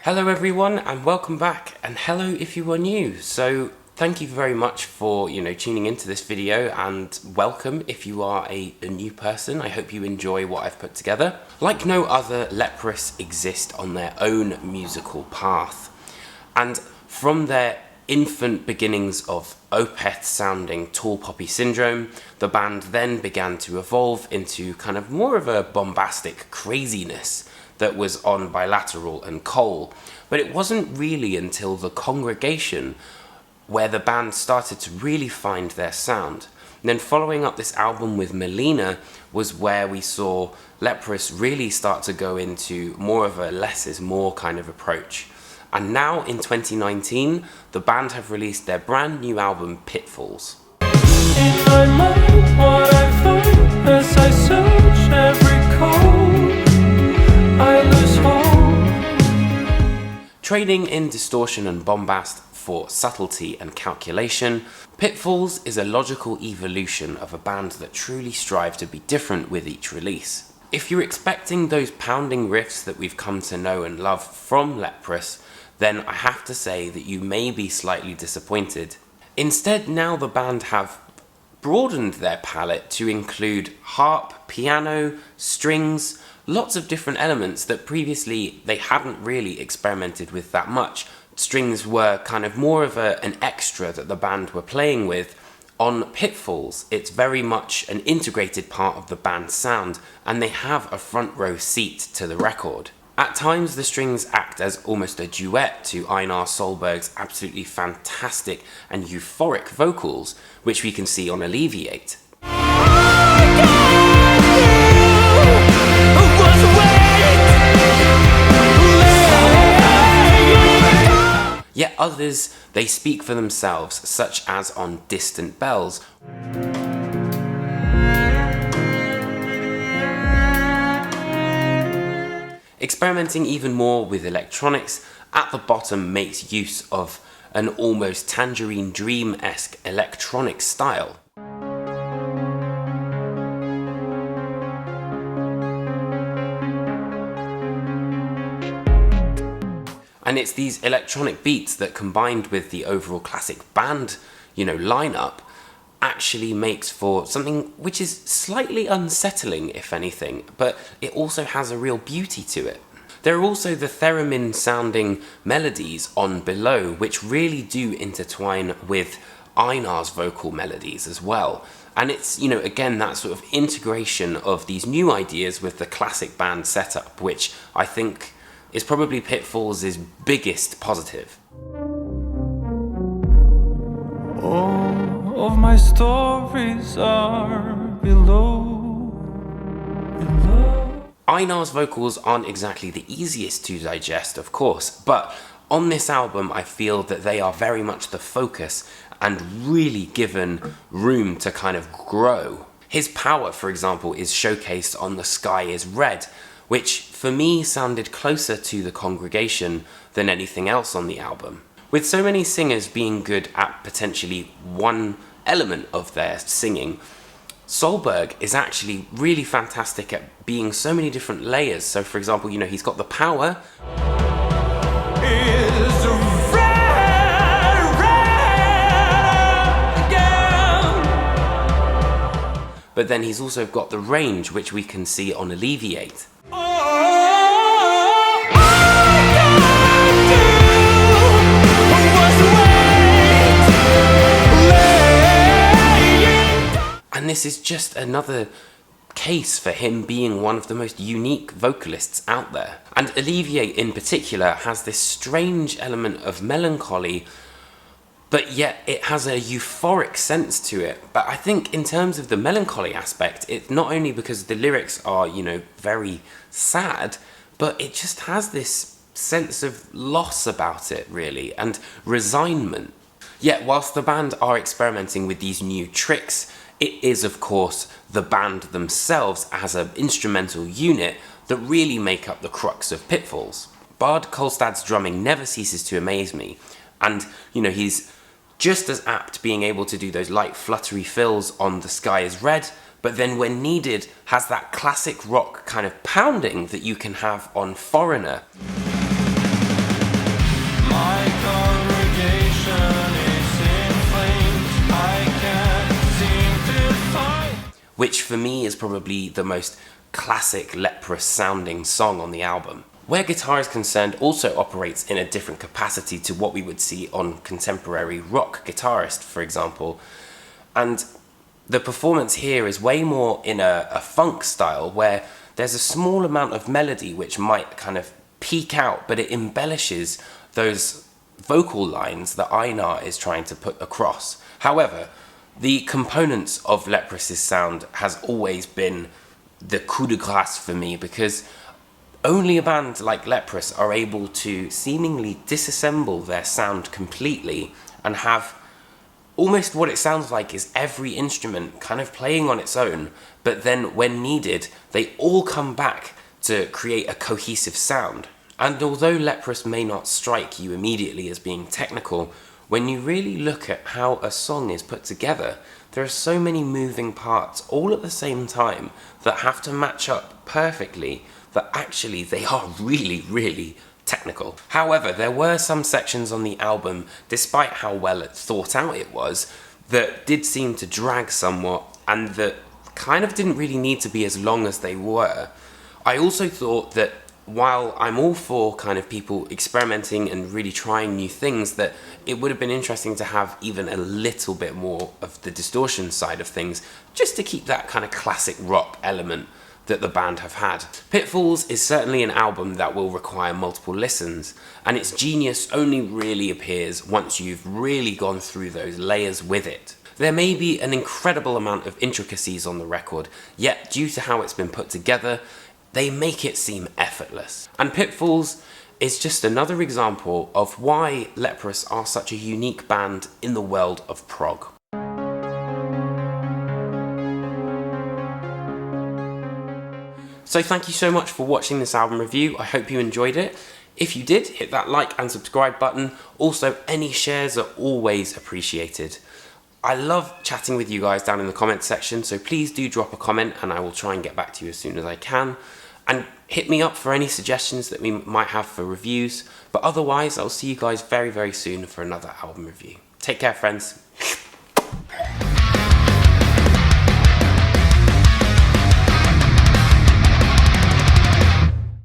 Hello everyone and welcome back, and hello if you are new. So thank you very much for tuning into this video, and welcome if you are a new person. I hope you enjoy what I've put together. Like no other, Leprous exist on their own musical path, and from their infant beginnings of Opeth sounding tall poppy syndrome, the band then began to evolve into kind of more of a bombastic craziness that was on Bilateral and Coal. But it wasn't really until The Congregation where the band started to really find their sound. And then following up this album with Melina was where we saw Leprous really start to go into more of a less is more kind of approach. And now in 2019, the band have released their brand new album Pitfalls. In my mind, what I find as I search every code, I lose hope. Trading in distortion and bombast for subtlety and calculation, Pitfalls is a logical evolution of a band that truly strive to be different with each release. If you're expecting those pounding riffs that we've come to know and love from Leprous, then I have to say that you may be slightly disappointed. Instead, now the band have broadened their palette to include harp, piano, strings, lots of different elements that previously they hadn't really experimented with that much. Strings were kind of more of an extra that the band were playing with. On Pitfalls, it's very much an integrated part of the band's sound, and they have a front row seat to the record. At times, the strings act as almost a duet to Einar Solberg's absolutely fantastic and euphoric vocals, which we can see on Alleviate. Yet others, they speak for themselves, such as on Distant Bells. Experimenting even more with electronics, At the Bottom makes use of an almost Tangerine Dream-esque electronic style. And it's these electronic beats that, combined with the overall classic band, lineup, actually makes for something which is slightly unsettling, if anything, but it also has a real beauty to it. There are also the theremin sounding melodies on Below, which really do intertwine with Einar's vocal melodies as well. And it's, again, that sort of integration of these new ideas with the classic band setup, which I think is probably Pitfalls' biggest positive. All of my stories are below. Einar's vocals aren't exactly the easiest to digest, of course, but on this album I feel that they are very much the focus and really given room to kind of grow. His power, for example, is showcased on The Sky is Red, which for me sounded closer to The Congregation than anything else on the album. With so many singers being good at potentially one element of their singing, Solberg is actually really fantastic at being so many different layers. So for example, he's got the power, but then he's also got the range, which we can see on Alleviate. And this is just another case for him being one of the most unique vocalists out there. And Alleviate in particular has this strange element of melancholy, but yet it has a euphoric sense to it. But I think in terms of the melancholy aspect, it's not only because the lyrics are, very sad, but it just has this sense of loss about it, really, and resignment. Yet whilst the band are experimenting with these new tricks, it is, of course, the band themselves as an instrumental unit that really make up the crux of Pitfalls. Bard Kolstad's drumming never ceases to amaze me, and, he's just as apt being able to do those light fluttery fills on The Sky is Red, but then when needed has that classic rock kind of pounding that you can have on Foreigner. which for me is probably the most classic Leprous sounding song on the album. Where guitar is concerned also operates in a different capacity to what we would see on contemporary rock guitarists, for example. And the performance here is way more in a funk style, where there's a small amount of melody which might kind of peak out, but it embellishes those vocal lines that Einar is trying to put across. However, the components of Leprous's sound has always been the coup de grace for me, because only a band like Leprous are able to seemingly disassemble their sound completely and have almost what it sounds like is every instrument kind of playing on its own, but then when needed, they all come back to create a cohesive sound. And although Leprous may not strike you immediately as being technical, when you really look at how a song is put together, there are so many moving parts all at the same time that have to match up perfectly that actually they are really, really technical. However, there were some sections on the album, despite how well thought out it was, that did seem to drag somewhat and that kind of didn't really need to be as long as they were. I also thought that while I'm all for kind of people experimenting and really trying new things, that it would have been interesting to have even a little bit more of the distortion side of things, just to keep that kind of classic rock element that the band have had. Pitfalls is certainly an album that will require multiple listens, and its genius only really appears once you've really gone through those layers with it. There may be an incredible amount of intricacies on the record, yet due to how it's been put together, they make it seem effortless. And Pitfalls is just another example of why Leprous are such a unique band in the world of prog. So thank you so much for watching this album review. I hope you enjoyed it. If you did, hit that like and subscribe button. Also, any shares are always appreciated. I love chatting with you guys down in the comments section, so please do drop a comment and I will try and get back to you as soon as I can. And hit me up for any suggestions that we might have for reviews. But otherwise, I'll see you guys very, very soon for another album review. Take care, friends.